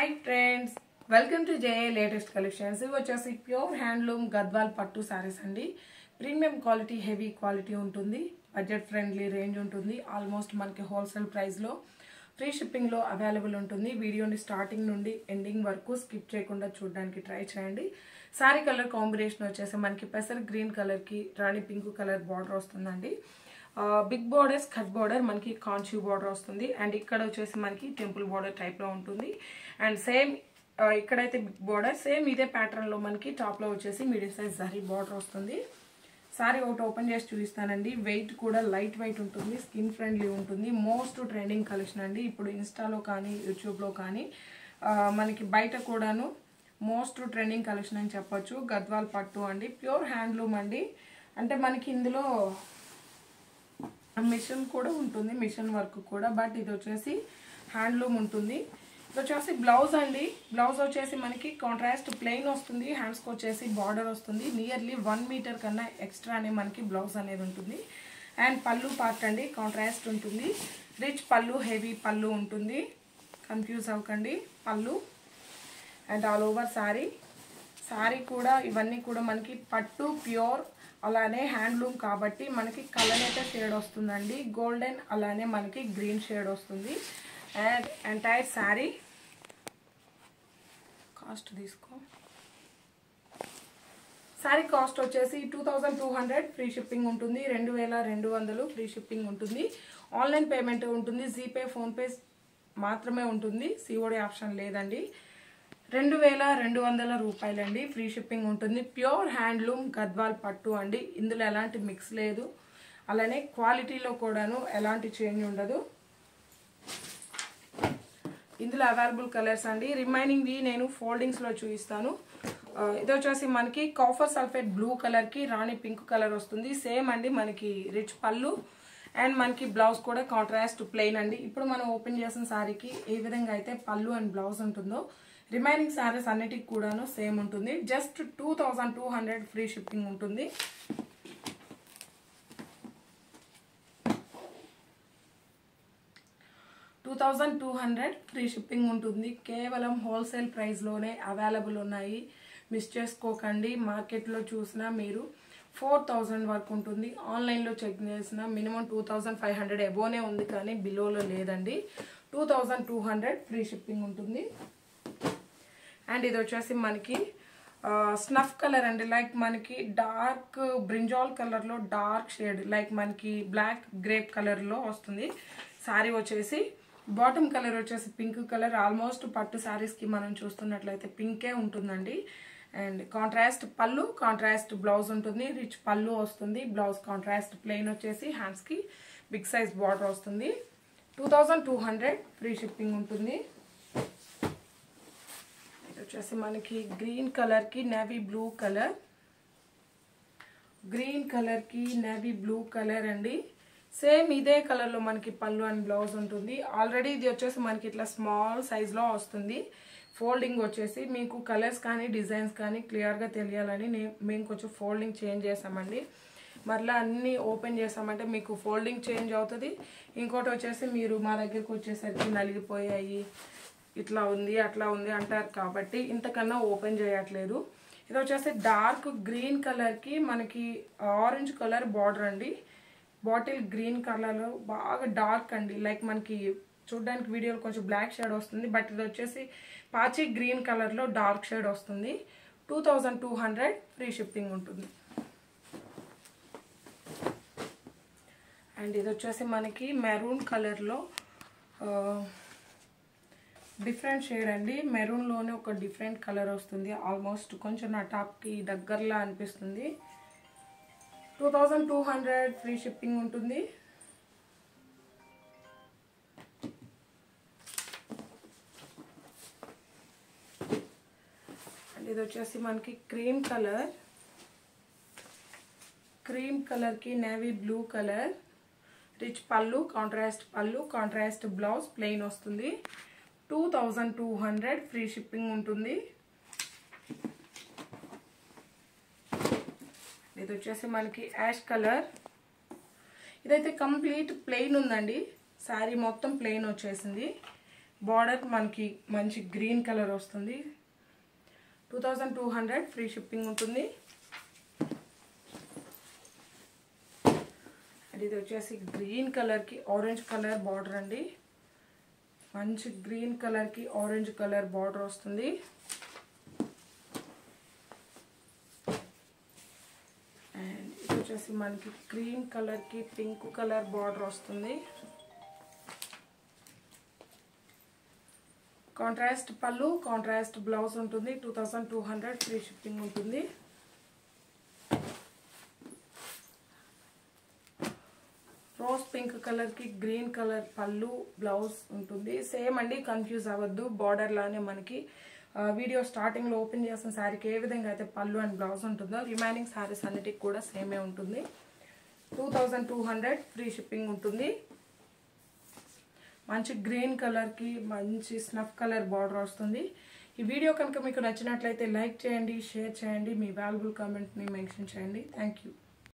Hi friends, welcome to JA latest collections. ఇవి వచ్చేసి pure handloom Gadwal పట్టు సారీస్ అండి. ప్రీమియం క్వాలిటీ, హెవీ క్వాలిటీ ఉంటుంది. బడ్జెట్ ఫ్రెండ్లీ రేంజ్ ఉంటుంది. ఆల్మోస్ట్ మనకి హోల్సేల్ ప్రైస్లో ఫ్రీ షిప్పింగ్లో అవైలబుల్ ఉంటుంది. వీడియోని స్టార్టింగ్ నుండి ఎండింగ్ వరకు స్కిప్ చేయకుండా చూడడానికి ట్రై చేయండి. సారీ కలర్ కాంబినేషన్ వచ్చేసి మనకి పెసర్ గ్రీన్ కలర్కి రాణి పింక్ కలర్ బార్డర్ వస్తుందండి. బిగ్ బార్డర్స్ కట్ బార్డర్ మనకి కాంచీ బార్డర్ వస్తుంది. అండ్ ఇక్కడ వచ్చేసి మనకి టెంపుల్ బార్డర్ టైప్లో ఉంటుంది. అండ్ సేమ్ ఇక్కడైతే బిగ్ బార్డర్, సేమ్ ఇదే ప్యాటర్న్లో మనకి టాప్లో వచ్చేసి మీడియం సైజ్ జరీ బార్డర్ వస్తుంది. సారీ ఒకటి ఓపెన్ చేసి చూపిస్తానండి. వెయిట్ కూడా లైట్ వెయిట్ ఉంటుంది, స్కిన్ ఫ్రెండ్లీ ఉంటుంది. మోస్ట్ ట్రెండింగ్ కలెక్షన్ అండి. ఇప్పుడు ఇన్స్టాలో కానీ యూట్యూబ్లో కానీ మనకి బయట కూడాను మోస్ట్ ట్రెండింగ్ కలెక్షన్ అని చెప్పొచ్చు. గద్వాల్ పట్టు అండి, ప్యూర్ హ్యాండ్లూమ్ అండి. అంటే మనకి ఇందులో మిషన్ కూడా ఉంటుంది, మిషన్ వర్క్ కూడా. బట్ ఇది వచ్చేసి హ్యాండ్లూమ్ ఉంటుంది. ఇది వచ్చేసి బ్లౌజ్ అండి. బ్లౌజ్ వచ్చేసి మనకి కాంట్రాస్ట్ ప్లెయిన్ వస్తుంది. హ్యాండ్స్కి వచ్చేసి బార్డర్ వస్తుంది. నియర్లీ 1 మీటర్ కన్నా ఎక్స్ట్రానే మనకి బ్లౌజ్ అనేది ఉంటుంది. అండ్ పళ్ళు పార్ట్ అండి కాంట్రాస్ట్ ఉంటుంది. రిచ్ పళ్ళు, హెవీ పళ్ళు ఉంటుంది. కన్ఫ్యూజ్ అవ్వకండి. పళ్ళు అండ్ ఆల్ ఓవర్ సారీ కూడా ఇవన్నీ కూడా మనకి పట్టు ప్యూర్, అలానే హ్యాండ్లూమ్ కాబట్టి మనకి కలర్ అయితే షేడ్ వస్తుందండి. గోల్డెన్ అలానే మనకి గ్రీన్ షేడ్ వస్తుంది. అండ్ ఎంటైర్ శారీ కాస్ట్ తీసుకో. శారీ కాస్ట్ వచ్చేసి 2200 ఫ్రీ షిప్పింగ్ ఉంటుంది. 2200 ఫ్రీ షిప్పింగ్ ఉంటుంది. ఆన్లైన్ పేమెంట్ ఉంటుంది. జీపే, ఫోన్పే మాత్రమే ఉంటుంది. సిఓడి ఆప్షన్ లేదండి. 2200 రూపాయలండి. ఫ్రీ షిప్పింగ్ ఉంటుంది. ప్యూర్ హ్యాండ్లూమ్ గద్వాల్ పట్టు అండి. ఇందులో ఎలాంటి మిక్స్ లేదు. అలానే క్వాలిటీలో కూడాను ఎలాంటి చేంజ్ ఉండదు. ఇందులో అవైలబుల్ కలర్స్ అండి. రిమైనింగ్వి నేను ఫోల్డింగ్స్లో చూపిస్తాను. ఇది వచ్చేసి మనకి కాఫర్ సల్ఫేట్ బ్లూ కలర్కి రాణి పింక్ కలర్ వస్తుంది. సేమ్ అండి మనకి రిచ్ పళ్ళు అండ్ మనకి బ్లౌజ్ కూడా కాంట్రాస్ట్ ప్లెయిన్ అండి. ఇప్పుడు మనం ఓపెన్ చేసిన శారీకి ఏ విధంగా అయితే పళ్ళు అండ్ బ్లౌజ్ ఉంటుందో రిమైనింగ్ శారీస్ అన్నిటికి కూడాను సేమ్ ఉంటుంది. జస్ట్ 2200 ఫ్రీ షిప్పింగ్ ఉంటుంది. ఫ్రీ షిప్పింగ్ ఉంటుంది. కేవలం హోల్సేల్ ప్రైస్లోనే అవైలబుల్ ఉన్నాయి. మిస్ చేసుకోకండి. మార్కెట్లో చూసినా మీరు 4000 వరకు ఉంటుంది. ఆన్లైన్లో చెక్ చేసిన మినిమం 2500 ఎబోనే ఉంది, కానీ బిలోలో లేదండి. 2200 ఫ్రీ షిప్పింగ్ ఉంటుంది. అండ్ ఇది వచ్చేసి మనకి స్నఫ్ కలర్ అండి. లైక్ మనకి డార్క్ బ్రింజాల్ కలర్లో డార్క్ షేడ్, లైక్ మనకి బ్లాక్ గ్రేప్ కలర్లో వస్తుంది. శారీ వచ్చేసి బాటమ్ కలర్ వచ్చేసి పింక్ కలర్. ఆల్మోస్ట్ పట్టు శారీస్కి మనం చూస్తున్నట్లయితే పింకే ఉంటుందండి. అండ్ కాంట్రాస్ట్ పళ్ళు, కాంట్రాస్ట్ బ్లౌజ్ ఉంటుంది. రిచ్ పళ్ళు వస్తుంది. బ్లౌజ్ కాంట్రాస్ట్ ప్లెయిన్ వచ్చేసి హ్యాండ్స్కి బిగ్ సైజ్ బార్డర్ వస్తుంది. 2200 ఫ్రీ షిప్పింగ్ ఉంటుంది. వచ్చేసి మనకి గ్రీన్ కలర్కి నేవీ బ్లూ కలర్, గ్రీన్ కలర్కి నేవీ బ్లూ కలర్ అండి. సేమ్ ఇదే కలర్లో మనకి పళ్ళు అండ్ బ్లౌజ్ ఉంటుంది. ఆల్రెడీ ఇది వచ్చేసి మనకి ఇట్లా స్మాల్ సైజ్లో వస్తుంది. ఫోల్డింగ్ వచ్చేసి మీకు కలర్స్ కానీ డిజైన్స్ కానీ క్లియర్గా తెలియాలని మేము కొంచెం ఫోల్డింగ్ చేంజ్ చేసామండి. మరలా అన్నీ ఓపెన్ చేసామంటే మీకు ఫోల్డింగ్ చేంజ్ అవుతుంది. ఇంకోటి వచ్చేసి మీరు మా దగ్గరికి వచ్చేసరికి నలిగిపోయాయి, ఇట్లా ఉంది అట్లా ఉంది అంటారు కాబట్టి ఇంతకన్నా ఓపెన్ చేయట్లేదు. ఇది వచ్చేసి డార్క్ గ్రీన్ కలర్కి మనకి ఆరెంజ్ కలర్ బార్డర్ అండి. బాటిల్ గ్రీన్ కలర్లో బాగా డార్క్ అండి. లైక్ మనకి చూడడానికి వీడియోలో కొంచెం బ్లాక్ షేడ్ వస్తుంది, బట్ ఇది వచ్చేసి పాచి గ్రీన్ కలర్లో డార్క్ షేడ్ వస్తుంది. 2200 ఫ్రీ షిప్పింగ్ ఉంటుంది. అండ్ ఇది వచ్చేసి మనకి మెరూన్ కలర్లో డిఫరెంట్ షేడ్ అండి. మెరూన్లోనే ఒక డిఫరెంట్ కలర్ వస్తుంది. ఆల్మోస్ట్ కొంచెం నా టాప్కి దగ్గరలా అనిపిస్తుంది. 2200 ఫ్రీ షిప్పింగ్ ఉంటుంది. అండ్ ఇది వచ్చేసి మనకి క్రీమ్ కలర్కి నేవీ బ్లూ కలర్, రిచ్ పళ్ళు, కాంట్రాస్ట్ బ్లౌజ్ ప్లెయిన్ వస్తుంది. 2200 ఫ్రీ షిప్పింగ్ ఉంటుంది. ఇది వచ్చేసి మనకి యాష్ కలర్. ఇదైతే కంప్లీట్ ప్లెయిన్ ఉందండి. శారీ మొత్తం ప్లెయిన్ వచ్చేసింది. బార్డర్ మనకి మంచి గ్రీన్ కలర్ వస్తుంది. 2200 ఫ్రీ షిప్పింగ్ ఉంటుంది. ఇది వచ్చేసి గ్రీన్ కలర్కి ఆరెంజ్ కలర్ బార్డర్ అండి. మంచి గ్రీన్ కలర్కి ఆరెంజ్ కలర్ బార్డర్ వస్తుంది. అండ్ ఇది వచ్చేసి మనకి క్రీమ్ కలర్కి పింక్ కలర్ బార్డర్ వస్తుంది. కాంట్రాస్ట్ పళ్ళు, కాంట్రాస్ట్ బ్లౌజ్ ఉంటుంది. 2200 ఫ్రీ షిప్పింగ్ ఉంటుంది. రోజ్ పింక్ కలర్కి గ్రీన్ కలర్ పళ్ళు, బ్లౌజ్ ఉంటుంది. సేమ్ అండి, కన్ఫ్యూజ్ అవ్వద్దు. బార్డర్ లానే మనకి వీడియో స్టార్టింగ్లో ఓపెన్ చేసిన శారీకి ఏ విధంగా అయితే పళ్ళు అండ్ బ్లౌజ్ ఉంటుందో రిమైనింగ్ శారీస్ అన్నిటికి కూడా సేమే ఉంటుంది. 2200 ఫ్రీ షిప్పింగ్ ఉంటుంది. మంచి గ్రీన్ కలర్కి మంచి స్నఫ్ కలర్ బార్డర్ వస్తుంది. ఈ వీడియో కనుక మీకు నచ్చినట్లయితే లైక్ చేయండి, షేర్ చేయండి, మీ వాల్యుబుల్ కామెంట్ని మెన్షన్ చేయండి. Thank you.